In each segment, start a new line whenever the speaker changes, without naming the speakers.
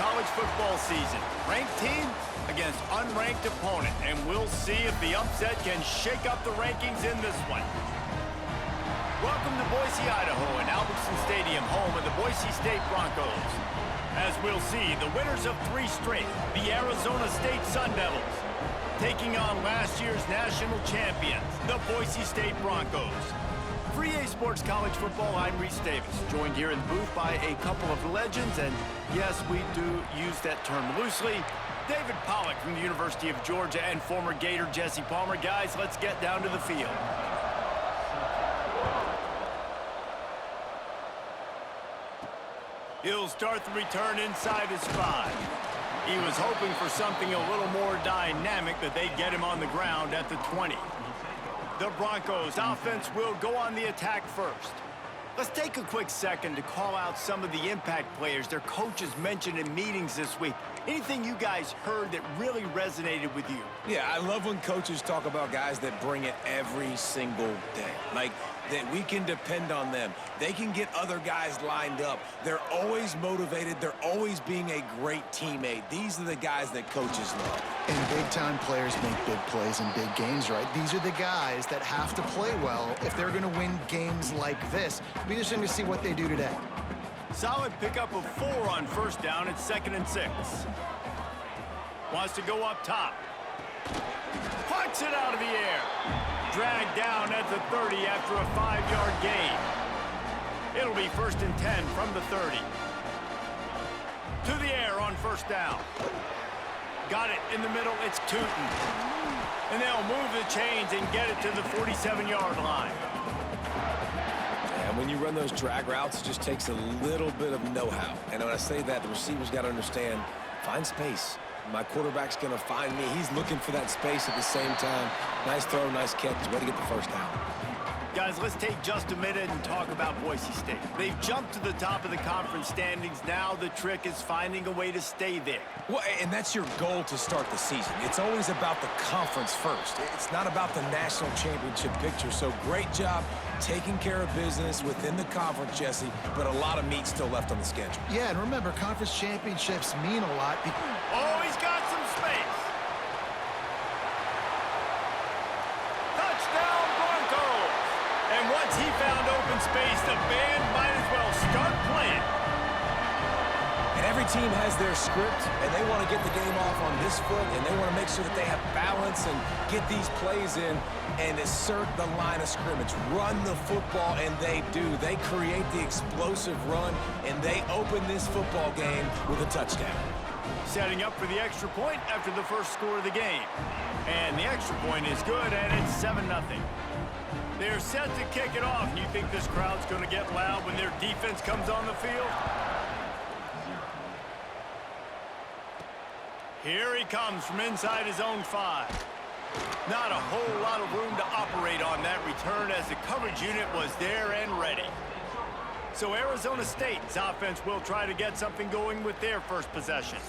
college football season. Ranked team against unranked opponent, and we'll see if the upset can shake up the rankings in this one. Welcome to Boise, Idaho, and Albertson Stadium, home of the Boise State Broncos. As we'll see, the winners of 3 straight, the Arizona State Sun Devils, taking on last year's national champions, the Boise State Broncos. For EA Sports College Football, I'm Reese Davis, joined here in the booth by a couple of legends, and yes, we do use that term loosely. David Pollack from the University of Georgia and former Gator Jesse Palmer. Guys, let's get down to the field. He'll start the return inside his 5. He was hoping for something a little more dynamic, that they'd get him on the ground at the 20. The Broncos offense will go on the attack first. Let's take a quick second to call out some of the impact players their coaches mentioned in meetings this week. Anything you guys heard that really resonated with you?
Yeah, I love when coaches talk about guys that bring it every single day. Like, that we can depend on them. They can get other guys lined up. They're always motivated. They're always being a great teammate. These are the guys that coaches love.
And big-time players make big plays in big games, right? These are the guys that have to play well if they're going to win games like this. It'll be interesting to see what they do today.
Solid pickup of 4 on first down at 2nd and 6. Wants to go up top. Puts it out of the air. Dragged down at the 30 after a 5-yard gain. It'll be 1st and 10 from the 30. To the air on first down. Got it in the middle. It's Tootin. And they'll move the chains and get it to the 47-yard line.
And when you run those drag routes, it just takes a little bit of know-how. And when I say that, the receiver's got to understand, find space. My quarterback's going to find me. He's looking for that space at the same time. Nice throw, nice catch. Way to get the first down.
Guys, let's take just a minute and talk about Boise State. They've jumped to the top of the conference standings. Now the trick is finding a way to stay there.
Well, and that's your goal to start the season. It's always about the conference first. It's not about the national championship picture. So great job taking care of business within the conference, Jesse, but a lot of meat still left on the schedule.
Yeah, and remember, conference championships mean a lot.
Oh, he's got some space. Touchdown, Broncos. And once he found open space, the band might as well start playing.
And every team has their script, and they want to get the game off on this foot, and they want to make sure that they have balance and get these plays in and assert the line of scrimmage. Run the football, and they do. They create the explosive run, and they open this football game with a touchdown.
Setting up for the extra point after the first score of the game. And the extra point is good, and it's 7-0. They're set to kick it off. You think this crowd's going to get loud when their defense comes on the field? Here he comes from inside his own 5. Not a whole lot of room to operate on that return, as the coverage unit was there and ready. So Arizona State's offense will try to get something going with their first possession.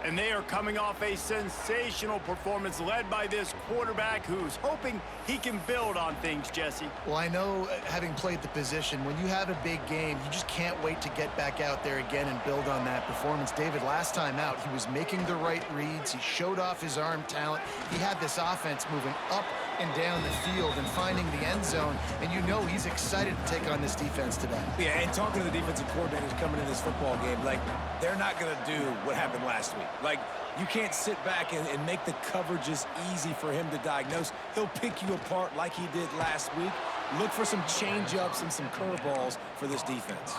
And they are coming off a sensational performance led by this quarterback who's hoping he can build on things, Jesse.
Well, I know, having played the position, when you have a big game, you just can't wait to get back out there again and build on that performance. David, last time out, he was making the right reads. He showed off his arm talent. He had this offense moving up and down the field and finding the end zone, and you know he's excited to take on this defense today.
Yeah, and talking to the defensive coordinators coming into this football game, like, they're not going to do what happened last week. Like, you can't sit back and make the coverages easy for him to diagnose. He'll pick you apart like he did last week. Look for some change-ups and some curveballs for this defense.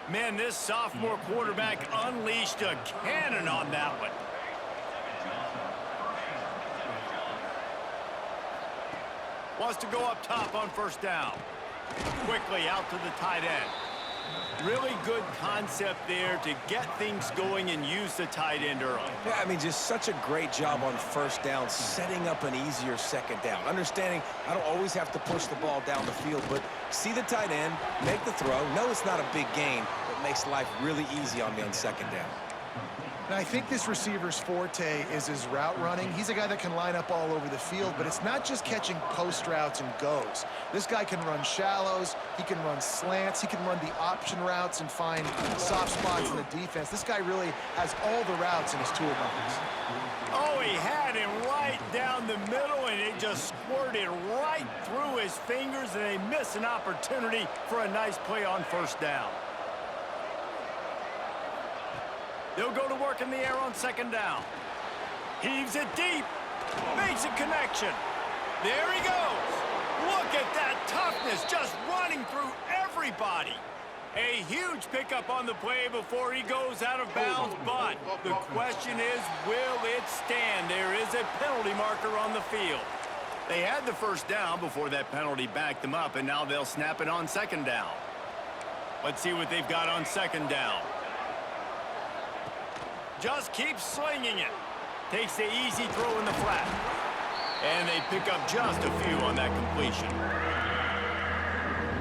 Man, this sophomore quarterback unleashed a cannon on that one. Wants to go up top on first down. Quickly out to the tight end. Really good concept there to get things going and use the tight end early.
Yeah, I mean, just such a great job on first down, setting up an easier second down. Understanding I don't always have to push the ball down the field, but see the tight end, make the throw. No, it's not a big gain, but makes life really easy on me on second down.
And I think this receiver's forte is his route running. He's a guy that can line up all over the field, but it's not just catching post routes and goes. This guy can run shallows, he can run slants, he can run the option routes and find soft spots in the defense. This guy really has all the routes in his toolbox.
Oh, he had him right down the middle, and it just squirted right through his fingers, and they miss an opportunity for a nice play on first down. They'll go to work in the air on second down. Heaves it deep. Makes a connection. There he goes. Look at that toughness, just running through everybody. A huge pickup on the play before he goes out of bounds, but the question is, will it stand? There is a penalty marker on the field. They had the first down before that penalty backed them up, and now they'll snap it on second down. Let's see what they've got on second down. Just keeps slinging it. Takes the easy throw in the flat. And they pick up just a few on that completion.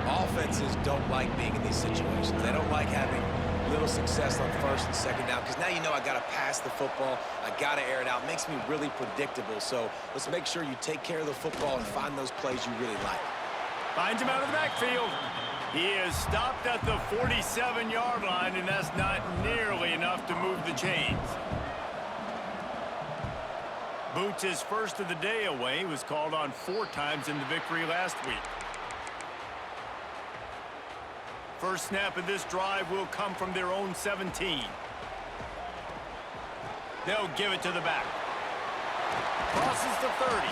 Offenses don't like being in these situations. They don't like having little success on first and second down, because now you know I got to pass the football. I got to air it out. It makes me really predictable. So let's make sure you take care of the football and find those plays you really like.
Finds him out of the backfield. He is stopped at the 47-yard line, and that's not nearly enough to move the chains. Boots his first of the day away. He was called on 4 times in the victory last week. First snap of this drive will come from their own 17. They'll give it to the back. Crosses the 30.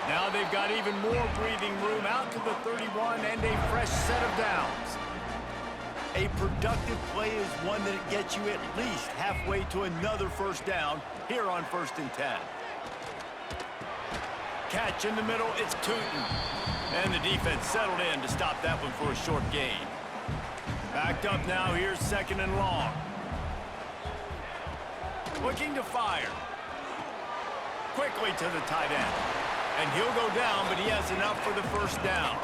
Now they've got even more breathing room out to the 31 and a fresh set of downs. A productive play is one that gets you at least halfway to another first down here on 1st and 10. Catch in the middle, it's Tootin. And the defense settled in to stop that one for a short gain. Backed up now, here's 2nd and long. Looking to fire. Quickly to the tight end. And he'll go down, but he has enough for the first down.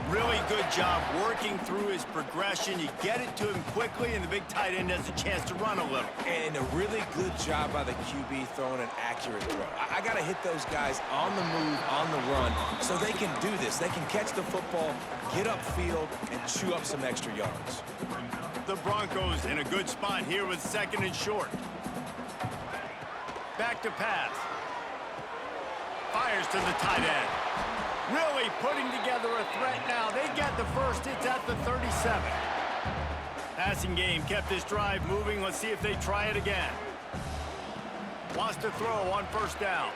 Really good job working through his progression. You get it to him quickly, and the big tight end has a chance to run a little.
And a really good job by the QB throwing an accurate throw. I got to hit those guys on the move, on the run, so they can do this. They can catch the football, get upfield, and chew up some extra yards.
The Broncos in a good spot here with 2nd and short. Back to pass. Fires to the tight end. Really putting together a threat now. They get the first. It's at the 37. Passing game kept this drive moving. Let's see if they try it again. Wants to throw on first down.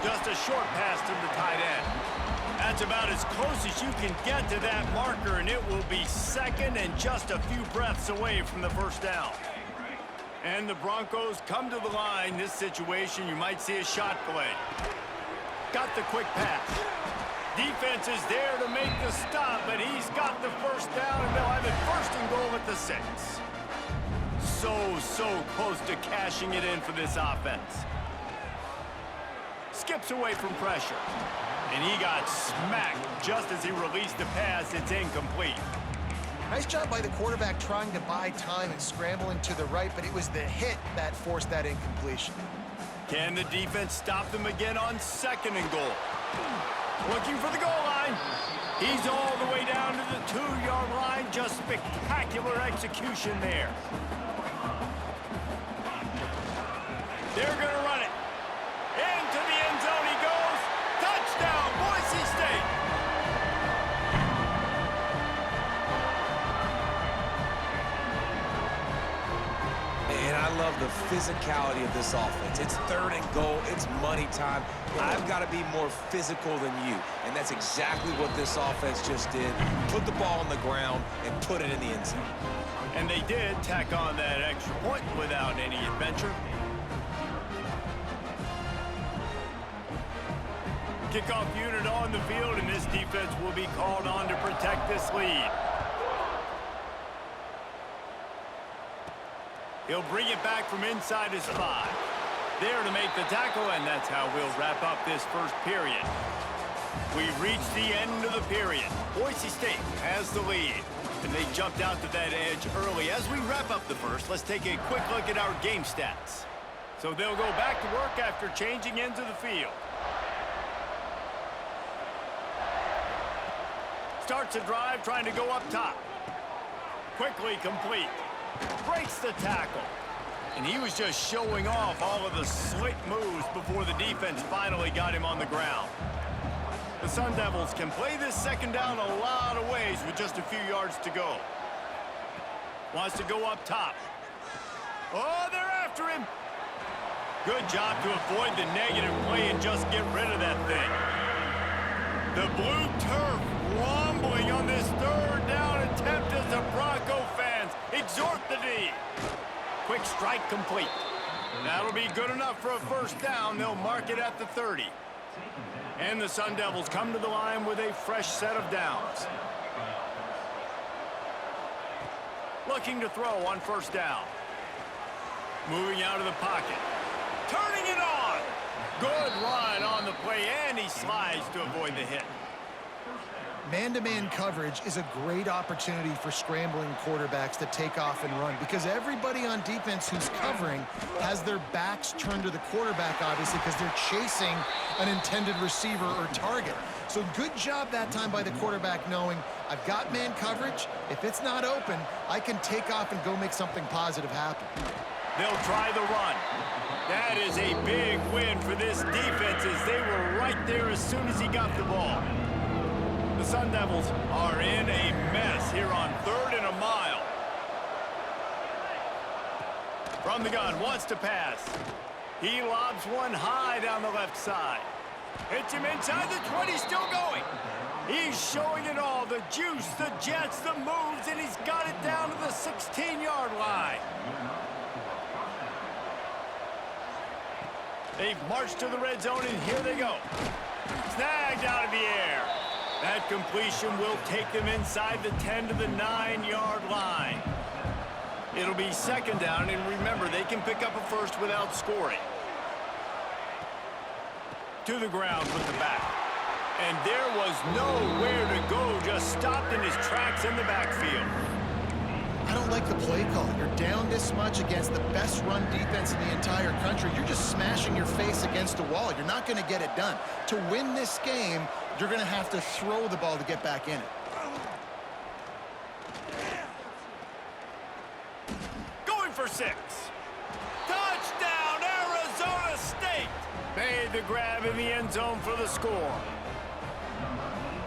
Just a short pass to the tight end. That's about as close as you can get to that marker, and it will be 2nd and just a few breaths away from the first down. And the Broncos come to the line. This situation, you might see a shot play. Got the quick pass. Defense is there to make the stop, but he's got the first down, and they'll have it 1st and goal at the 6. So close to cashing it in for this offense. Skips away from pressure. And he got smacked just as he released the pass. It's incomplete.
Nice job by the quarterback trying to buy time and scrambling to the right, but it was the hit that forced that incompletion.
Can the defense stop them again on 2nd and goal? Looking for the goal line. He's all the way down to the 2-yard line. Just spectacular execution there. They're going to run it. Into the end zone he goes. Touchdown, Boise State.
And I love the physicality of this offense. It's 3rd and goal. It's money time. I've got to be more physical than you. And that's exactly what this offense just did. Put the ball on the ground and put it in the end zone.
And they did tack on that extra point without any adventure. Kickoff unit on the field, and this defense will be called on to protect this lead. He'll bring it back from inside his 5. There to make the tackle, and that's how we'll wrap up this first period. We've reached the end of the period. Boise State has the lead. And they jumped out to that edge early. As we wrap up the first, let's take a quick look at our game stats. So they'll go back to work after changing into the field. Starts a drive trying to go up top. Quickly complete. Breaks the tackle. And he was just showing off all of the slick moves before the defense finally got him on the ground. The Sun Devils can play this second down a lot of ways with just a few yards to go. Wants to go up top. Oh, they're after him. Good job to avoid the negative play and just get rid of that thing. The blue turf rumbling on this third down attempt as the Bronco fans exhort the D. Quick strike complete. That'll be good enough for a first down. They'll mark it at the 30. And the Sun Devils come to the line with a fresh set of downs. Looking to throw on first down. Moving out of the pocket. Turning it on. Good run on the play, and he slides to avoid the hit.
Man-to-man coverage is a great opportunity for scrambling quarterbacks to take off and run because everybody on defense who's covering has their backs turned to the quarterback, obviously, because they're chasing an intended receiver or target. So good job that time by the quarterback knowing I've got man coverage. If it's not open, I can take off and go make something positive happen.
They'll try the run. That is a big win for this defense as they were right there as soon as he got the ball. The Sun Devils are in a mess here on 3rd and a mile. From the gun, wants to pass. He lobs one high down the left side. Hits him inside the 20, still going. He's showing it all, the juice, the jets, the moves, and he's got it down to the 16-yard line. They've marched to the red zone, and here they go. Snagged out of the air. That completion will take them inside the 10 to the 9-yard line. It'll be second down, and remember, they can pick up a first without scoring. To the ground with the back. And there was nowhere to go, just stopped in his tracks in the backfield.
I don't like the play call. You're down this much against the best run defense in the entire country. You're just smashing your face against a wall. You're not going to get it done. To win this game, you're going to have to throw the ball to get back in it.
Going for 6. Touchdown, Arizona State! Made the grab in the end zone for the score.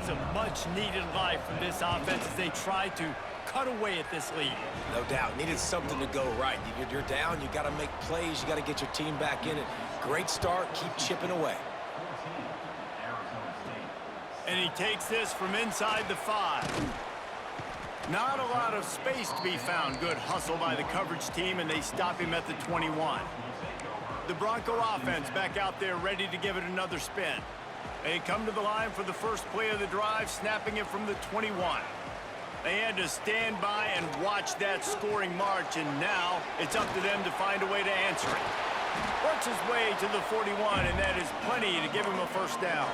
It's a much-needed life from this offense as they try to cut away at this lead.
No doubt. Needed something to go right. You're down. You got to make plays. You got to get your team back in it. Great start. Keep chipping away.
And he takes this from inside the 5. Not a lot of space to be found. Good hustle by the coverage team, and they stop him at the 21. The Bronco offense back out there ready to give it another spin. They come to the line for the first play of the drive, snapping it from the 21. They had to stand by and watch that scoring march, and now it's up to them to find a way to answer it. Works his way to the 41, and that is plenty to give him a first down.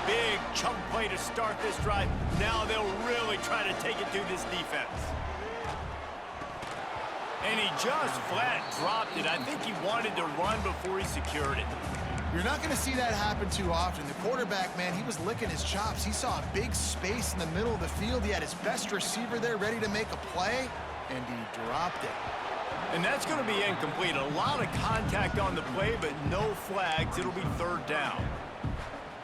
Big chunk play to start this drive. Now they'll really try to take it to this defense. And he just flat dropped it. I think he wanted to run before he secured it.
You're not going to see that happen too often. The quarterback, man, he was licking his chops. He saw a big space in the middle of the field. He had his best receiver there ready to make a play, and he dropped it.
And that's going to be incomplete. A lot of contact on the play, but no flags. It'll be 3rd down.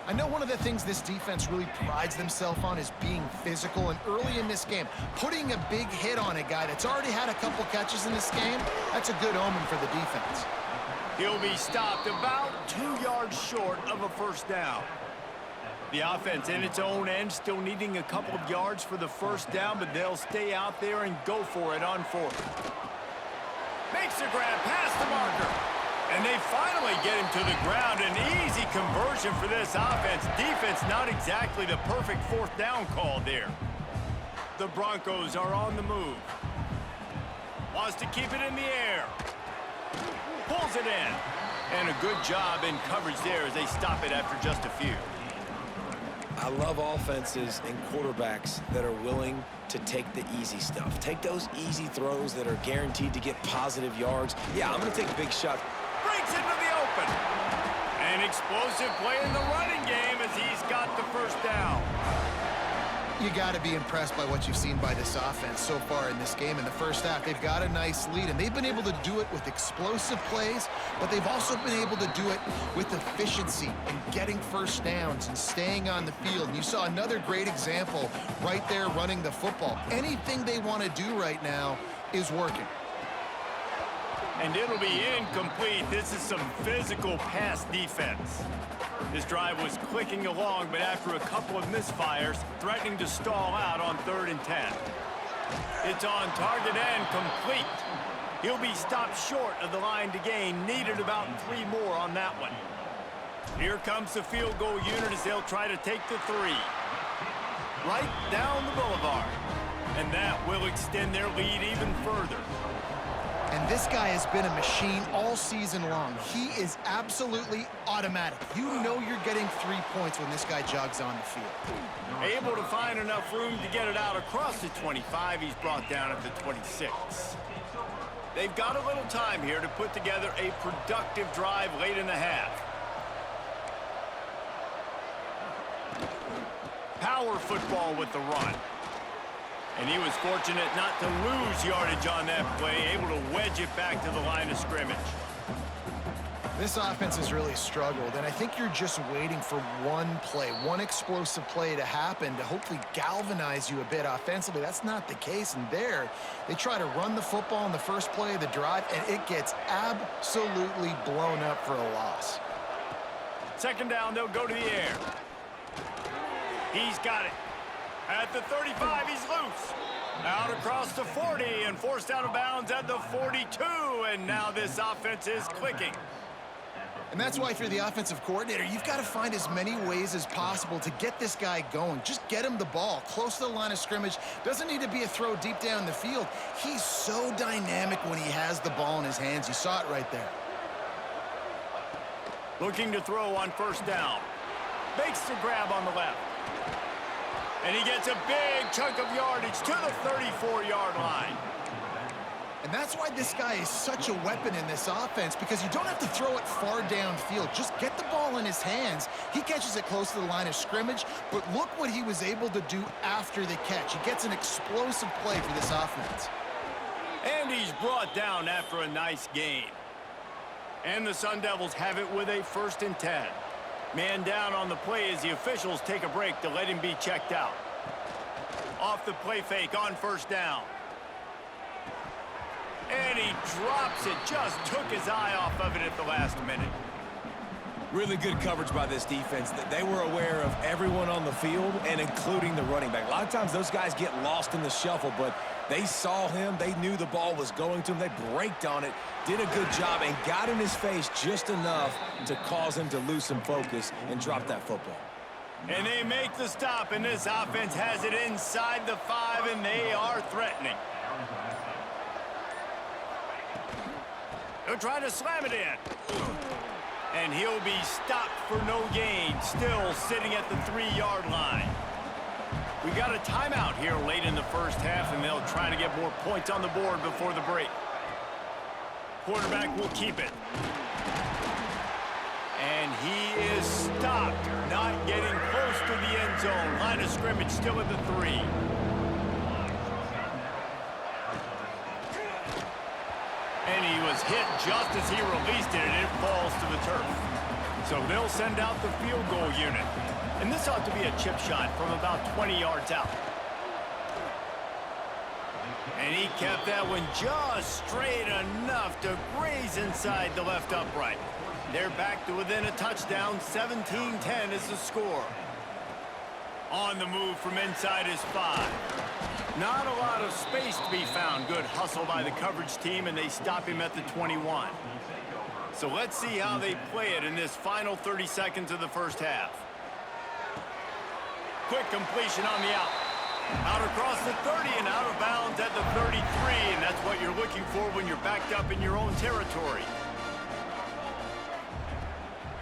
I know one of the things this defense really prides themselves on is being physical, and early in this game, putting a big hit on a guy that's already had a couple catches in this game, that's a good omen for the defense.
He'll be stopped about 2 yards short of a first down. The offense in its own end still needing a couple of yards for the first down, but they'll stay out there and go for it on 4th. Makes the grab past the marker. And they finally get him to the ground. An easy conversion for this offense. Defense not exactly the perfect 4th down call there. The Broncos are on the move. Wants to keep it in the air. Pulls it in. And a good job in coverage there as they stop it after just a few.
I love offenses and quarterbacks that are willing to take the easy stuff. Take those easy throws that are guaranteed to get positive yards. Yeah, I'm going to take a big shot.
Breaks into the open. An explosive play in the running game as he's got the first down.
You got to be impressed by what you've seen by this offense so far in this game. In the first half, they've got a nice lead, and they've been able to do it with explosive plays, but they've also been able to do it with efficiency and getting first downs and staying on the field. And you saw another great example right there running the football. Anything they want to do right now is working.
And it'll be incomplete. This is some physical pass defense. This drive was clicking along, but after a couple of misfires, threatening to stall out on 3rd and 10. It's on target and complete. He'll be stopped short of the line to gain. Needed about 3 more on that one. Here comes the field goal unit as they'll try to take the 3. Right down the boulevard. And that will extend their lead even further.
And this guy has been a machine all season long. He is absolutely automatic. You know you're getting 3 points when this guy jogs on the field.
Able to find enough room to get it out across the 25. He's brought down at the 26. They've got a little time here to put together a productive drive late in the half. Power football with the run. And he was fortunate not to lose yardage on that play, able to wedge it back to the line of scrimmage.
This offense has really struggled, and I think you're just waiting for one play, one explosive play to happen to hopefully galvanize you a bit offensively. That's not the case, and there, they try to run the football in the first play of the drive, and it gets absolutely blown up for a loss. 2nd down, they'll go to the air. He's got it. At the 35, he's loose. Out across the 40 and forced out of bounds at the 42. And now this offense is clicking. And that's why if you're the offensive coordinator, you've got to find as many ways as possible to get this guy going. Just get him the ball close to the line of scrimmage. Doesn't need to be a throw deep down the field. He's so dynamic when he has the ball in his hands. You saw it right there.
Looking to throw on 1st down. Makes the grab on the left. And he gets a big chunk of yardage to the 34-yard line.
And that's why this guy is such a weapon in this offense, because you don't have to throw it far downfield. Just get the ball in his hands. He catches it close to the line of scrimmage, but look what he was able to do after the catch. He gets an explosive play for this offense.
And he's brought down after a nice gain. And the Sun Devils have it with a 1st and 10. Man down on the play as the officials take a break to let him be checked out. Off the play fake on 1st down. And he drops it. Just took his eye off of it at the last minute.
Really good coverage by this defense. They were aware of everyone on the field, and including the running back. A lot of times those guys get lost in the shuffle, but they saw him. They knew the ball was going to him. They braked on it, did a good job, and got in his face just enough to cause him to lose some focus and drop that football.
And they make the stop, and this offense has it inside the 5, and they are threatening. They'll try to slam it in. And he'll be stopped for no gain, still sitting at the 3-yard line. We got a timeout here late in the first half, and they'll try to get more points on the board before the break. Quarterback will keep it. And he is stopped, not getting close to the end zone. Line of scrimmage still at the 3. And he was hit just as he released it, and it falls to the turf. So they'll send out the field goal unit. And this ought to be a chip shot from about 20 yards out. And he kept that one just straight enough to graze inside the left upright. They're back to within a touchdown. 17-10 is the score. On the move from inside his 5. Not a lot of space to be found. Good hustle by the coverage team, and they stop him at the 21. So let's see how they play it in this final 30 seconds of the first half. Quick completion on the out. Out across the 30 and out of bounds at the 33, and that's what you're looking for when you're backed up in your own territory.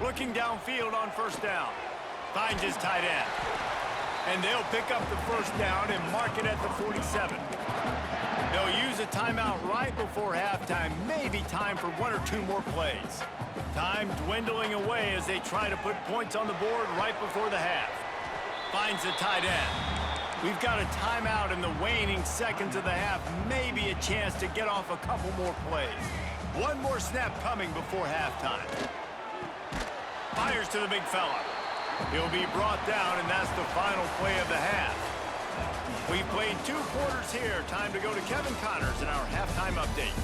Looking downfield on 1st down. Finds his tight end. And they'll pick up the first down and mark it at the 47. They'll use a timeout right before halftime. Maybe time for one or two more plays. Time dwindling away as they try to put points on the board right before the half. Finds the tight end. We've got a timeout in the waning seconds of the half. Maybe a chance to get off a couple more plays. One more snap coming before halftime. Fires to the big fella. He'll be brought down, and that's the final play of the half. We've played 2 quarters here. Time to go to Kevin Connors in our halftime update.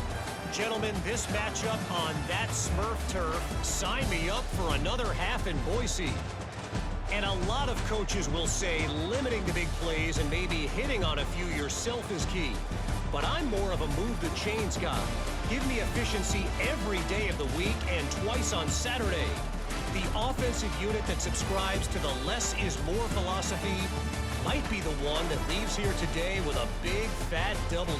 Gentlemen, this matchup on that Smurf turf, sign me up for another half in Boise. And a lot of coaches will say limiting the big plays and maybe hitting on a few yourself is key. But I'm more of a move the chains guy. Give me efficiency every day of the week and twice on Saturday. The offensive unit that subscribes to the less is more philosophy might be the one that leaves here today with a big fat W.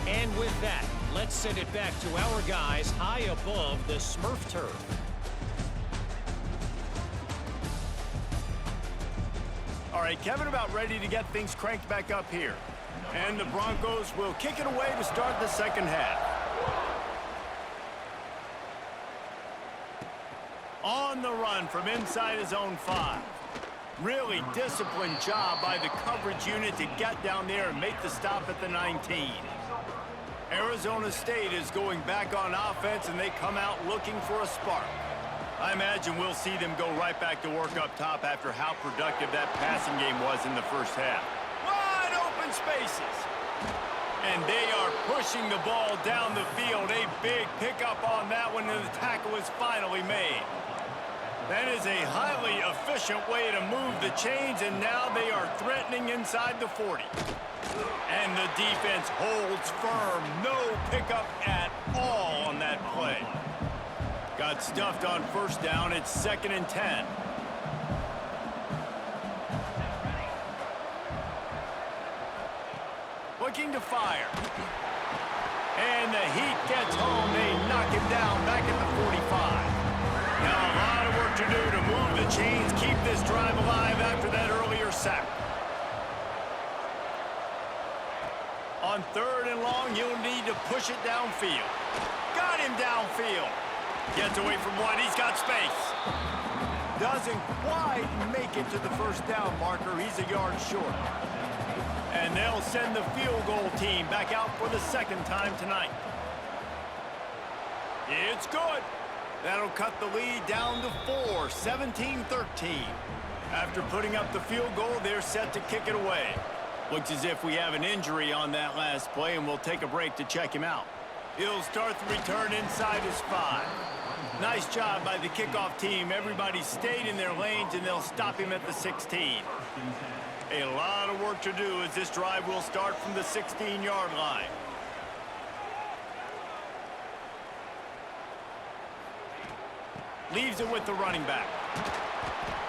And with that, let's send it back to our guys high above the Smurf turf.
All right, Kevin, about ready to get things cranked back up here. And the Broncos will kick it away to start the second half. On the run from inside his own 5. Really disciplined job by the coverage unit to get down there and make the stop at the 19. Arizona State is going back on offense, and they come out looking for a spark. I imagine we'll see them go right back to work up top after how productive that passing game was in the first half. Wide open spaces. And they are pushing the ball down the field. A big pickup on that one, and the tackle is finally made. That is a highly efficient way to move the chains, and now they are threatening inside the 40. And the defense holds firm. No pickup at all on that play. Got stuffed on first down. It's 2nd and 10. Looking to fire. And the heat gets home. They knock him down back at the 45. Now a lot of work to do to move the chains, keep this drive alive after that earlier sack. On 3rd and long, you'll need to push it downfield. Got him downfield. Gets away from one. He's got space. Doesn't quite make it to the first down marker. He's a yard short. And they'll send the field goal team back out for the 2nd time tonight. It's good. That'll cut the lead down to 4, 17-13. After putting up the field goal, they're set to kick it away. Looks as if we have an injury on that last play, and we'll take a break to check him out. He'll start the return inside his 5. Nice job by the kickoff team. Everybody stayed in their lanes, and they'll stop him at the 16. A lot of work to do as this drive will start from the 16-yard line. Leaves it with the running back.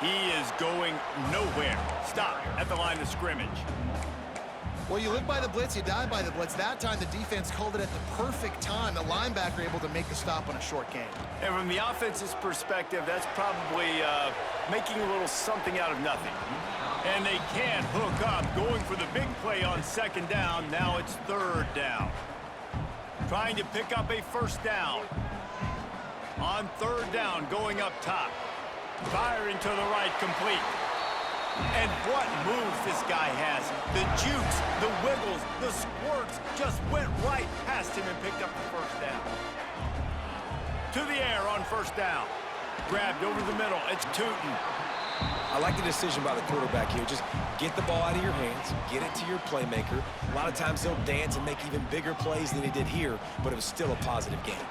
He is going nowhere. Stop at the line of scrimmage.
Well, you live by the blitz, you die by the blitz. That time, the defense called it at the perfect time. The linebacker able to make the stop on a short gain.
And from the offense's perspective, that's probably making a little something out of nothing. And they can't hook up, going for the big play on 2nd down. Now it's 3rd down. Trying to pick up a first down. On 3rd down, going up top. Firing to the right, complete. And what moves this guy has. The jukes, the wiggles, the squirts just went right past him and picked up the first down. To the air on first down. Grabbed over the middle. It's Tootin.
I like the decision by the quarterback here. Just get the ball out of your hands, get it to your playmaker. A lot of times they'll dance and make even bigger plays than he did here, but it was still a positive game.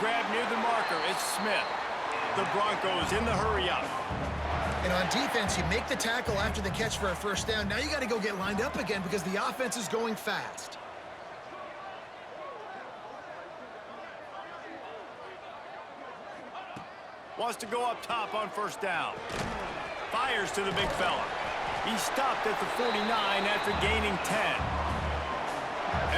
Grab near the marker. It's Smith. The Broncos in the hurry-up.
And on defense, you make the tackle after the catch for a first down. Now you got to go get lined up again because the offense is going fast.
Wants to go up top on first down. Fires to the big fella. He stopped at the 49 after gaining 10.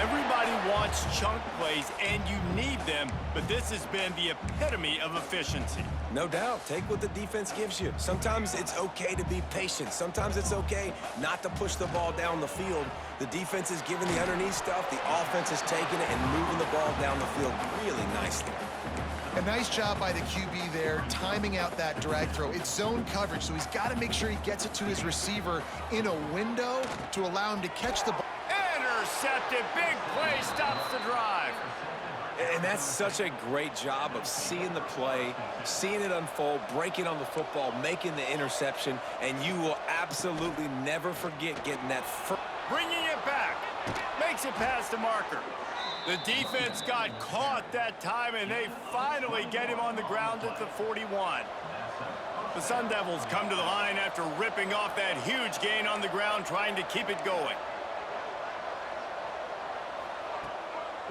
Everybody wants chunk plays, and you need them, but this has been the epitome of efficiency.
No doubt. Take what the defense gives you. Sometimes it's okay to be patient. Sometimes it's okay not to push the ball down the field. The defense is giving the underneath stuff. The offense is taking it and moving the ball down the field really nicely.
A nice job by the QB there, timing out that drag throw. It's zone coverage, so he's got to make sure he gets it to his receiver in a window to allow him to catch the ball.
Intercepted. Big play stops the drive.
And that's such a great job of seeing the play, seeing it unfold, breaking on the football, making the interception, and you will absolutely never forget getting that first.
Bringing it back. Makes it past the marker. The defense got caught that time, and they finally get him on the ground at the 41. The Sun Devils come to the line after ripping off that huge gain on the ground, trying to keep it going.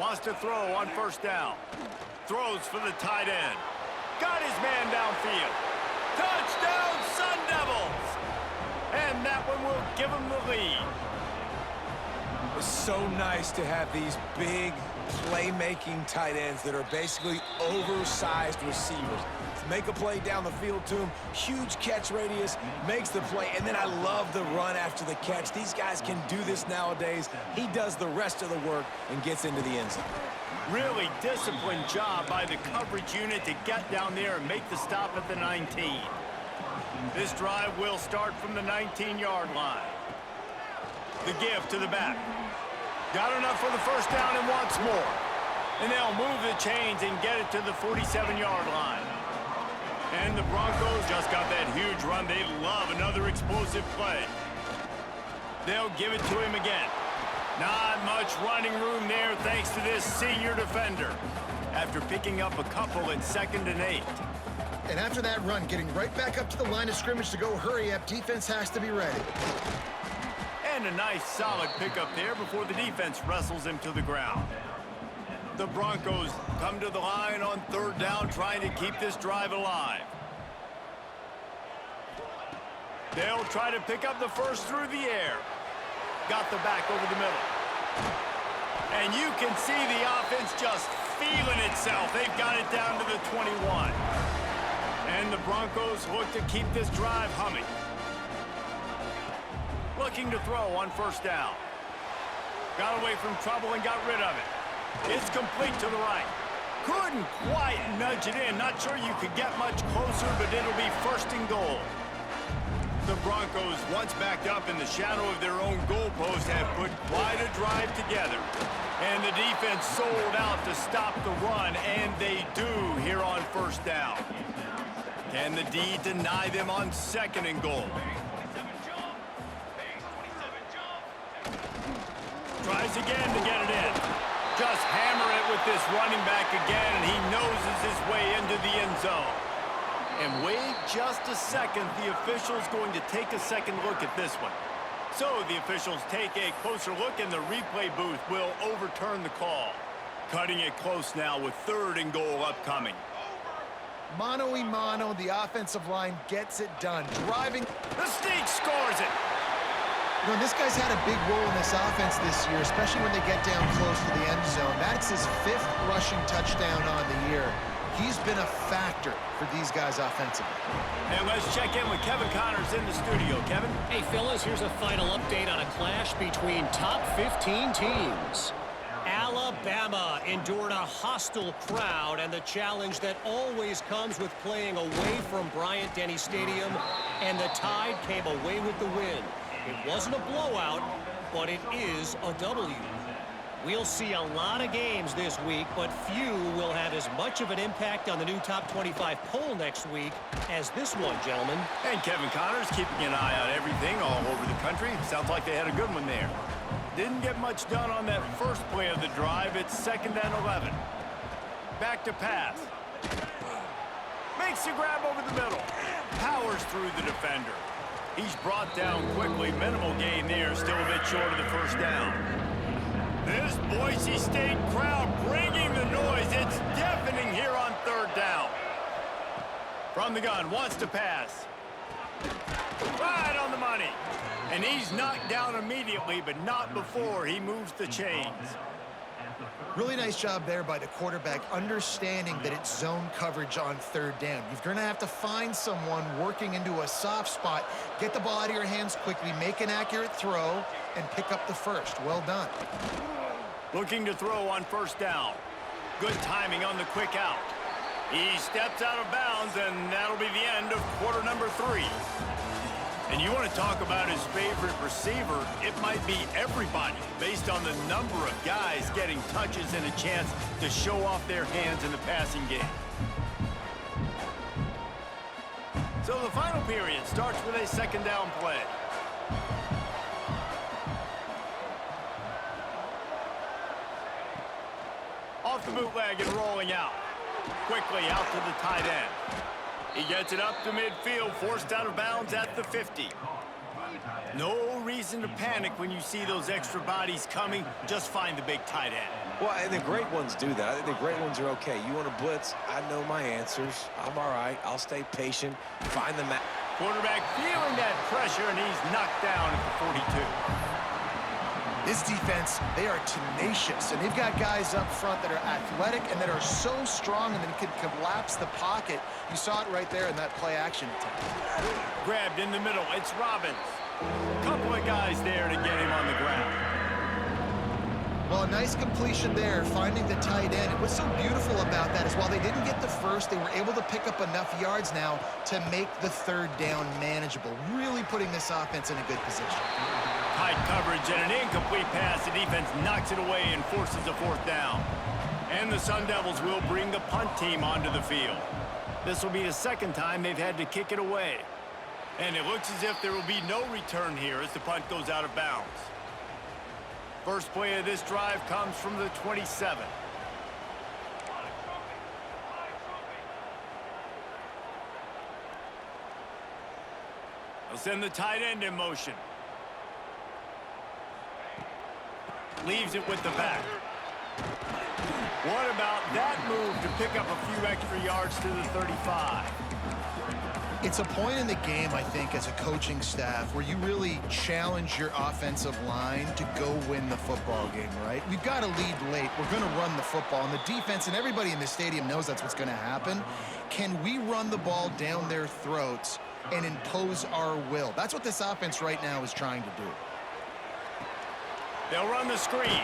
Wants to throw on first down. Throws for the tight end. Got his man downfield. Touchdown, Sun Devils! And that one will give them the lead.
It's so nice to have these big playmaking tight ends that are basically oversized receivers. Make a play down the field to him, huge catch radius, makes the play, and then I love the run after the catch. These guys can do this nowadays. He does the rest of the work and gets into the end zone.
Really disciplined job by the coverage unit to get down there and make the stop at the 19. This drive will start from the 19-yard line. The give to the back. Got enough for the first down and wants more. And they'll move the chains and get it to the 47-yard line. And the Broncos just got that huge run. They love another explosive play. They'll give it to him again. Not much running room there thanks to this senior defender. After picking up a couple at 2nd and 8.
And after that run, getting right back up to the line of scrimmage to go hurry up, defense has to be ready.
And a nice solid pickup there before the defense wrestles him to the ground. The Broncos come to the line on 3rd down, trying to keep this drive alive. They'll try to pick up the first through the air. Got the back over the middle. And you can see the offense just feeling itself. They've got it down to the 21. And the Broncos look to keep this drive humming. Looking to throw on first down. Got away from trouble and got rid of it. It's complete to the right. Couldn't quite nudge it in. Not sure you could get much closer, but it'll be 1st and goal. The Broncos, once backed up in the shadow of their own goalpost, have put quite a drive together. And the defense sold out to stop the run, and they do here on first down. Can the D deny them on 2nd and goal? Tries again to get it in. Just hammer it with this running back again, and he noses his way into the end zone. And wait just a second. The official's going to take a second look at this one. So the officials take a closer look, and the replay booth will overturn the call. Cutting it close now with 3rd and goal upcoming.
Mano-a-mano, the offensive line gets it done. Driving.
The sneak scores it.
You know, this guy's had a big role in this offense this year, especially when they get down close to the end zone. That's his 5th rushing touchdown on the year. He's been a factor for these guys offensively.
And let's check in with Kevin Connors in the studio. Kevin?
Hey, fellas, here's a final update on a clash between top 15 teams. Alabama endured a hostile crowd and the challenge that always comes with playing away from Bryant-Denny Stadium, and the Tide came away with the win. It wasn't a blowout, but it is a W. We'll see a lot of games this week, but few will have as much of an impact on the new top 25 poll next week as this one, gentlemen.
And Kevin Connors keeping an eye on everything all over the country. Sounds like they had a good one there. Didn't get much done on that first play of the drive. It's 2nd and 11. Back to pass. Makes the grab over the middle. Powers through the defender. He's brought down quickly. Minimal gain there. Still a bit short of the first down. This Boise State crowd bringing the noise. It's deafening here on 3rd down. From the gun, wants to pass. Right on the money. And he's knocked down immediately, but not before he moves the chains.
Really nice job there by the quarterback, understanding that it's zone coverage on third down. You're going to have to find someone working into a soft spot, get the ball out of your hands quickly, make an accurate throw, and pick up the first. Well done.
Looking to throw on first down. Good timing on the quick out. He steps out of bounds, and that'll be the end of quarter number 3. And you want to talk about his favorite receiver, it might be everybody based on the number of guys getting touches and a chance to show off their hands in the passing game. So the final period starts with a second down play. Off the bootleg and rolling out. Quickly out to the tight end. He gets it up to midfield, forced out of bounds at the 50. No reason to panic when you see those extra bodies coming. Just find the big tight end.
Well, and the great ones do that. I think the great ones are okay. You want to blitz, I know my answers. I'm all right. I'll stay patient, find the match.
Quarterback feeling that pressure, and he's knocked down at the 42.
This defense, they are tenacious, and they've got guys up front that are athletic and that are so strong and that can collapse the pocket. You saw it right there in that play-action attempt.
Grabbed in the middle. It's Robbins. Couple of guys there to get him on the ground.
Well, a nice completion there, finding the tight end. And what's so beautiful about that is while they didn't get the first, they were able to pick up enough yards now to make the third down manageable, really putting this offense in a good position.
Tight coverage and an incomplete pass. The defense knocks it away and forces a fourth down. And the Sun Devils will bring the punt team onto the field. This will be the second time they've had to kick it away. And it looks as if there will be no return here as the punt goes out of bounds. First play of this drive comes from the 27. They'll send the tight end in motion. Leaves it with the back. What about that move to pick up a few extra yards to the 35?
It's a point in the game, I think, as a coaching staff where you really challenge your offensive line to go win the football game, right? We've got to lead late. We're going to run the football. And the defense and everybody in the stadium knows that's what's going to happen. Can we run the ball down their throats and impose our will? That's what this offense right now is trying to do.
They'll run the screen.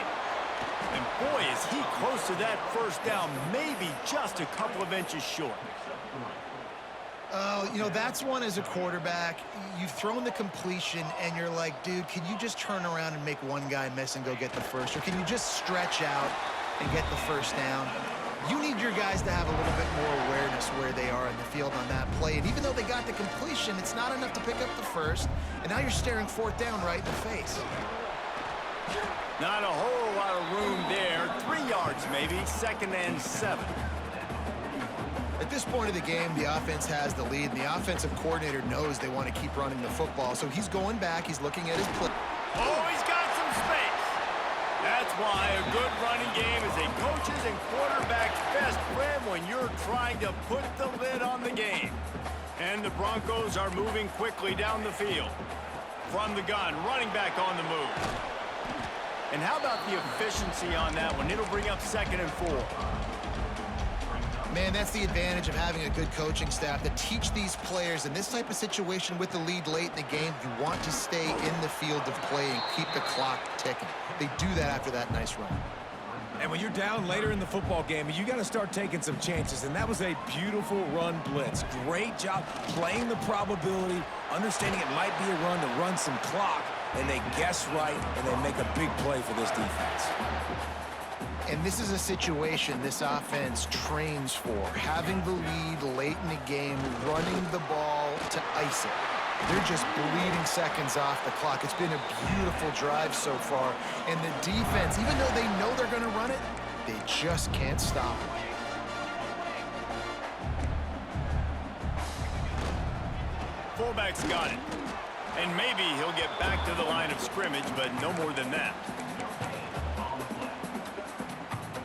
And boy, is he close to that first down, maybe just a couple of inches short.
You know, that's one as a quarterback. You've thrown the completion, and you're like, dude, can you just turn around and make one guy miss and go get the first? Or can you just stretch out and get the first down? You need your guys to have a little bit more awareness where they are in the field on that play. And even though they got the completion, it's not enough to pick up the first. And now you're staring fourth down right in the face.
Not a whole lot of room there. 3 yards maybe, 2nd and 7.
At this point of the game, the offense has the lead, and the offensive coordinator knows they want to keep running the football. So he's going back. He's looking at his play.
Oh, he's got some space. That's why a good running game is a coach's and quarterback's best friend when you're trying to put the lid on the game. And the Broncos are moving quickly down the field. From the gun, running back on the move. And how about the efficiency on that one? It'll bring up 2nd and 4.
Man, that's the advantage of having a good coaching staff to teach these players in this type of situation with the lead late in the game. You want to stay in the field of play and keep the clock ticking. They do that after that nice run.
And when you're down later in the football game, you got to start taking some chances. And that was a beautiful run blitz. Great job playing the probability, understanding it might be a run to run some clock. And they guess right, and they make a big play for this defense.
And this is a situation this offense trains for. Having the lead late in the game, running the ball to ice it. They're just bleeding seconds off the clock. It's been a beautiful drive so far. And the defense, even though they know they're going to run it, they just can't stop it.
Fullback's got it. And maybe he'll get back to the line of scrimmage, but no more than that.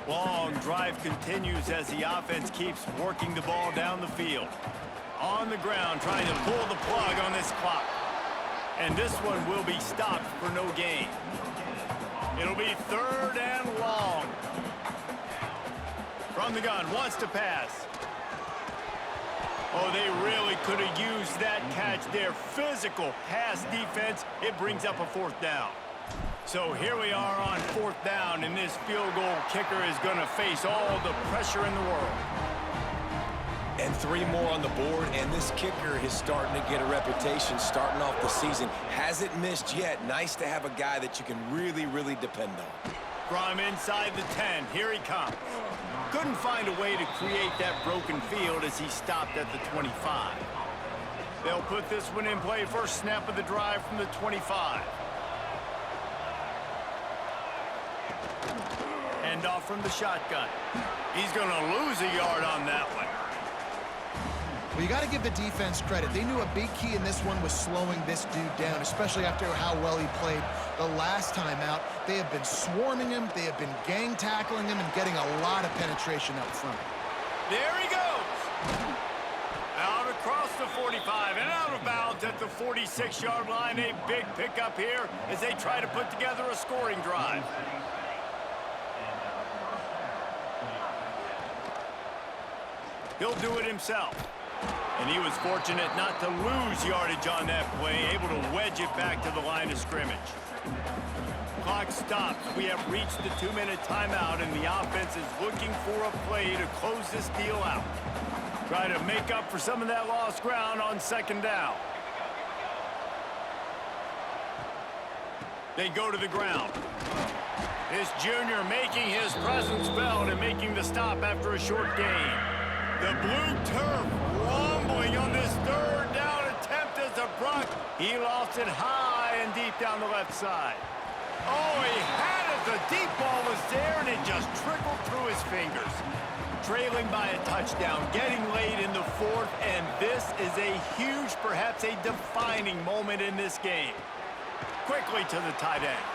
Long drive continues as the offense keeps working the ball down the field. On the ground, trying to pull the plug on this clock. And this one will be stopped for no gain. It'll be 3rd and long. From the gun, wants to pass. Oh, they really could have used that catch there. Physical pass defense. It brings up a 4th down. So here we are on 4th down, and this field goal kicker is going to face all the pressure in the world.
And 3 more on the board, and this kicker is starting to get a reputation starting off the season. Hasn't missed yet. Nice to have a guy that you can really, really depend on.
From inside the 10, here he comes. Couldn't find a way to create that broken field as he stopped at the 25. They'll put this one in play. First snap of the drive from the 25. Hand off from the shotgun. He's going to lose a yard on that one.
Well, you got to give the defense credit. They knew a big key in this one was slowing this dude down, especially after how well he played the last time out. They have been swarming him. They have been gang tackling him and getting a lot of penetration up front.
There he goes. Out across the 45 and out of bounds at the 46-yard line. A big pickup here as they try to put together a scoring drive. He'll do it himself. And he was fortunate not to lose yardage on that play, able to wedge it back to the line of scrimmage. Clock stops. We have reached the 2-minute timeout, and the offense is looking for a play to close this deal out. Try to make up for some of that lost ground on 2nd down. They go to the ground. This junior making his presence felt and making the stop after a short gain. The blue turf rumbling on this 3rd down attempt as a Bruck. He lost it high and deep down the left side. Oh, he had it. The deep ball was there, and it just trickled through his fingers. Trailing by a touchdown, getting late in the 4th, and this is a huge, perhaps a defining moment in this game. Quickly to the tight end.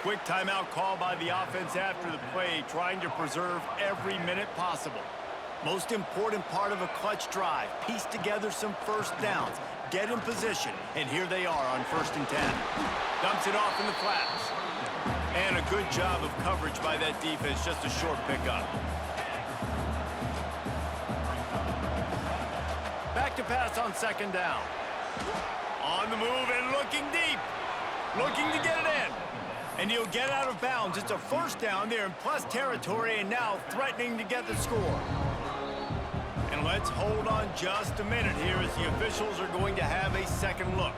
Quick timeout call by the offense after the play, trying to preserve every minute possible. Most important part of a clutch drive, piece together some 1st downs, get in position, and here they are on 1st and 10. Dumps it off in the flats. And a good job of coverage by that defense, just a short pickup. Back to pass on 2nd down. On the move and looking deep. Looking to get it in. And he'll get out of bounds. It's a 1st down there in plus territory, and now threatening to get the score. And let's hold on just a minute here as the officials are going to have a 2nd look.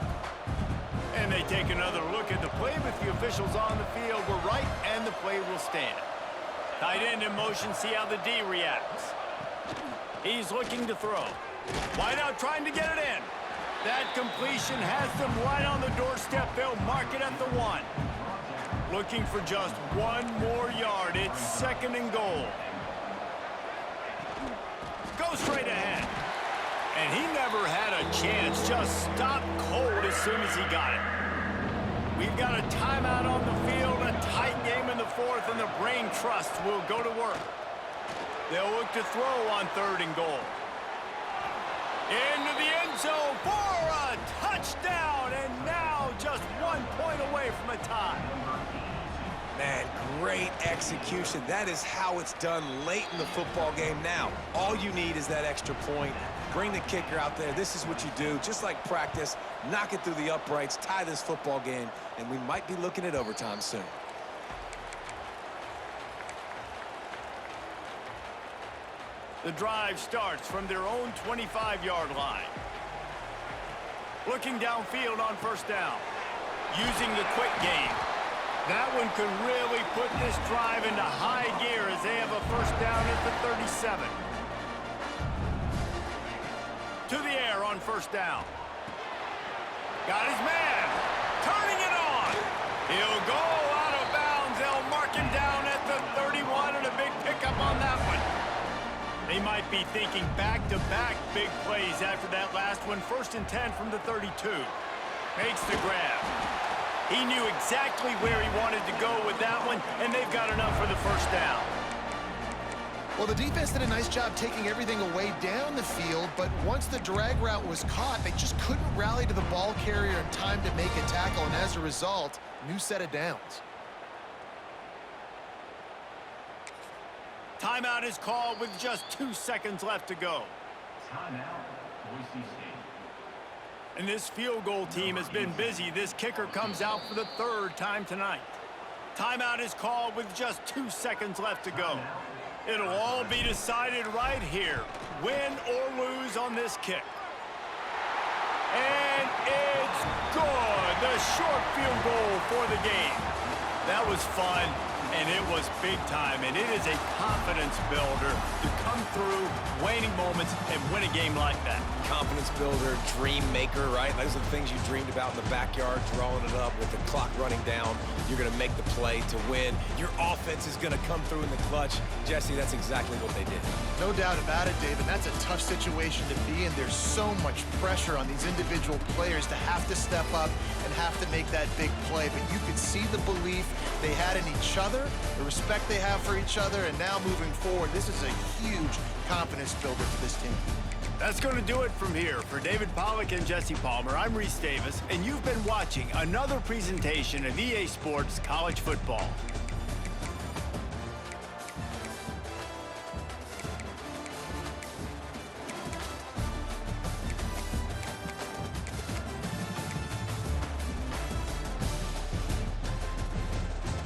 And they take another look at the play, but the officials on the field were right, and the play will stand. Tight end in motion, see how the D reacts. He's looking to throw. Wide out trying to get it in. That completion has them right on the doorstep. They'll mark it at the 1. Looking for just 1 more yard. It's 2nd and goal. Go straight ahead. And he never had a chance. Just stopped cold as soon as he got it. We've got a timeout on the field, a tight game in the 4th, and the brain trust will go to work. They'll look to throw on 3rd and goal. Into the end zone for a touchdown, and now just 1 point away from a tie.
Man, great execution. That is how it's done late in the football game now. All you need is that extra point. Bring the kicker out there. This is what you do. Just like practice, knock it through the uprights, tie this football game, and we might be looking at overtime soon.
The drive starts from their own 25-yard line. Looking downfield on 1st down. Using the quick game. That one could really put this drive into high gear as they have a 1st down at the 37. To the air on 1st down. Got his man. Turning it on. He'll go out of bounds. They'll mark him down at the 31, and a big pickup on that one. They might be thinking back-to-back big plays after that last one. 1st and 10 from the 32. Makes the grab. He knew exactly where he wanted to go with that one, and they've got enough for the 1st down.
Well, the defense did a nice job taking everything away down the field, but once the drag route was caught, they just couldn't rally to the ball carrier in time to make a tackle, and as a result, new set of downs.
Timeout is called with just 2 seconds left to go.
Timeout, Boise State.
And this field goal team has been busy. This kicker comes out for the 3rd time tonight. Timeout is called with just 2 seconds left to go. It'll all be decided right here, win or lose on this kick. And it's good. The short field goal for the game. That was fun, and it was big time, and it is a confidence builder to come through waning moments and win a game like that.
Confidence builder, dream maker, right? Those are the things you dreamed about in the backyard, drawing it up with the clock running down. You're going to make the play to win. Your offense is going to come through in the clutch. Jesse, that's exactly what they did.
No doubt about it, David. That's a tough situation to be in. There's so much pressure on these individual players to have to step up and have to make that big play. But you could see the belief they had in each other, the respect they have for each other, and now moving forward, this is a huge confidence builder for this team.
That's going to do it from here. For David Pollack and Jesse Palmer, I'm Reese Davis, and you've been watching another presentation of EA Sports College Football.